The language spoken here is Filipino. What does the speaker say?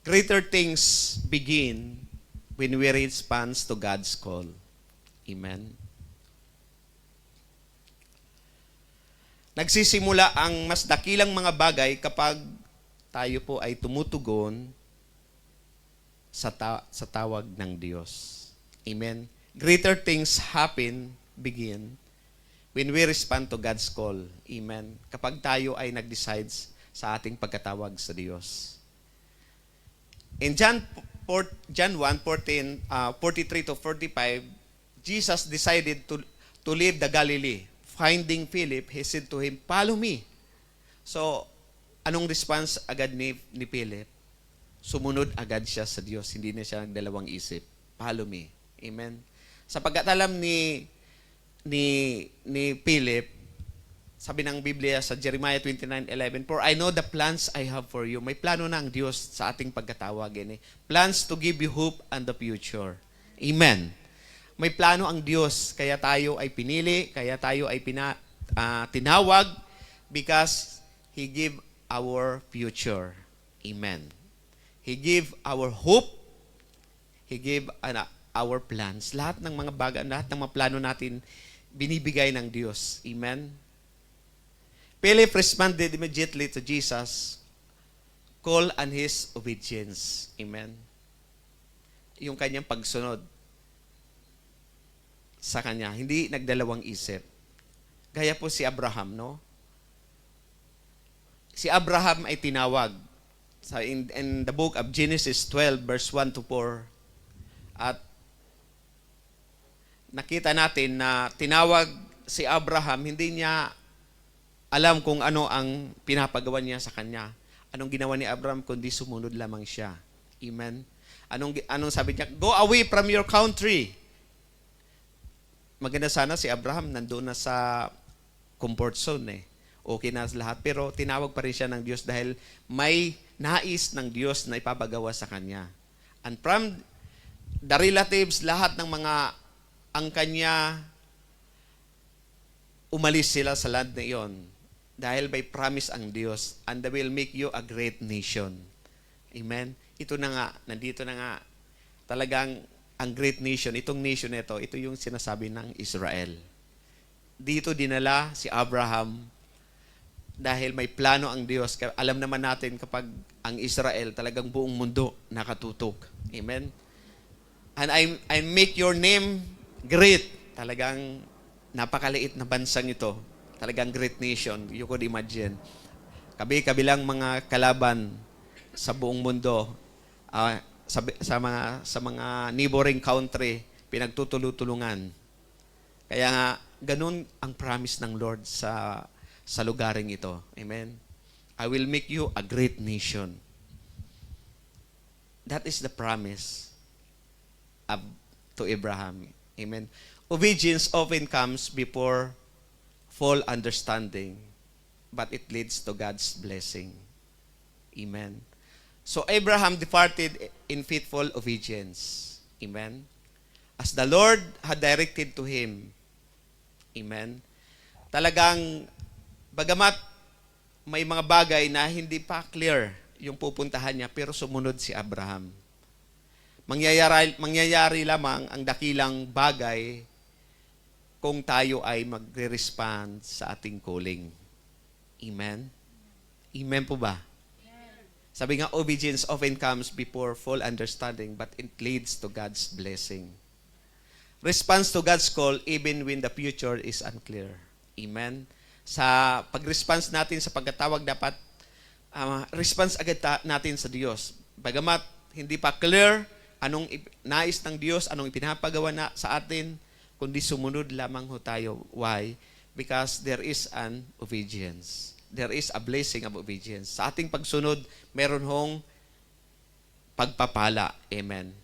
Greater things begin when we respond to God's call. Amen. Nagsisimula ang mas dakilang mga bagay kapag tayo po ay tumutugon sa tawag ng Diyos. Amen. Greater things begin when we respond to God's call. Amen. Kapag tayo ay nag-decides sa ating pagkatawag sa Diyos. In John 1:43 to 45, Jesus decided to leave the Galilee. Finding Philip, he said to him, "Follow me." So, anong response agad ni Philip? Sumunod agad siya sa Diyos. Hindi na siya nagdalawang isip. Follow me. Amen. Sapagkat alam ni Philip, sabi ng Biblia sa Jeremiah 29:11, "For I know the plans I have for you." May plano na ang Diyos sa ating pagkatawag. Plans to give you hope and the future. Amen. May plano ang Diyos, kaya tayo ay pinili, kaya tayo ay tinawag because He give our future. Amen. He give our hope. He give our plans. Lahat ng mga bagay, lahat ng mga plano natin, binibigay ng Diyos. Amen. Philip responded immediately to Jesus' call and his obedience. Amen. Yung kanyang pagsunod sa kanya. Hindi nagdalawang isip. Gaya po si Abraham, no? Si Abraham ay tinawag. In the book of Genesis 12, verse 1 to 4. At nakita natin na tinawag si Abraham, hindi niya alam kung ano ang pinapagawa niya sa kanya. Anong ginawa ni Abraham kundi sumunod lamang siya. Amen. Anong sabi niya? "Go away from your country." Maganda sana si Abraham nandoon na sa comfort zone. Okay na lahat. Pero tinawag pa rin siya ng Diyos dahil may nais ng Diyos na ipapagawa sa kanya. And from the relatives, lahat ng mga ang kanya, umalis sila sa land na iyon. Dahil may promise ang Diyos, "And I will make you a great nation." Amen? Ito na nga, nandito na nga, talagang ang great nation, itong nation nito, ito yung sinasabi ng Israel. Dito dinala si Abraham dahil may plano ang Diyos. Alam naman natin kapag ang Israel, talagang buong mundo nakatutok. Amen? "And I make your name great." Talagang napakaliit na bansang ito. Talagang great nation. You could imagine. Kabilang mga kalaban sa buong mundo, sa mga neighboring country, pinagtutulungan. Kaya nga, ganun ang promise ng Lord sa lugaring ito. Amen? "I will make you a great nation." That is the promise to Abraham. Amen? Obedience often comes before full understanding, but it leads to God's blessing. Amen? So Abraham departed in faithful obedience. Amen? As the Lord had directed to him. Amen? Talagang, bagamat may mga bagay na hindi pa clear yung pupuntahan niya, pero sumunod si Abraham. Mangyayari lamang ang dakilang bagay kung tayo ay magre-respond sa ating calling. Amen? Amen po ba? Sabi nga, obedience often comes before full understanding, but it leads to God's blessing. Response to God's call even when the future is unclear. Amen? Sa pag-response natin sa pagkatawag, dapat response agad natin sa Diyos. Bagamat hindi pa clear anong nais ng Diyos, anong ipinapagawa na sa atin, kundi sumunod lamang ho tayo. Why? Because there is an obedience. There is a blessing of obedience. Sa ating pagsunod, meron hong pagpapala. Amen.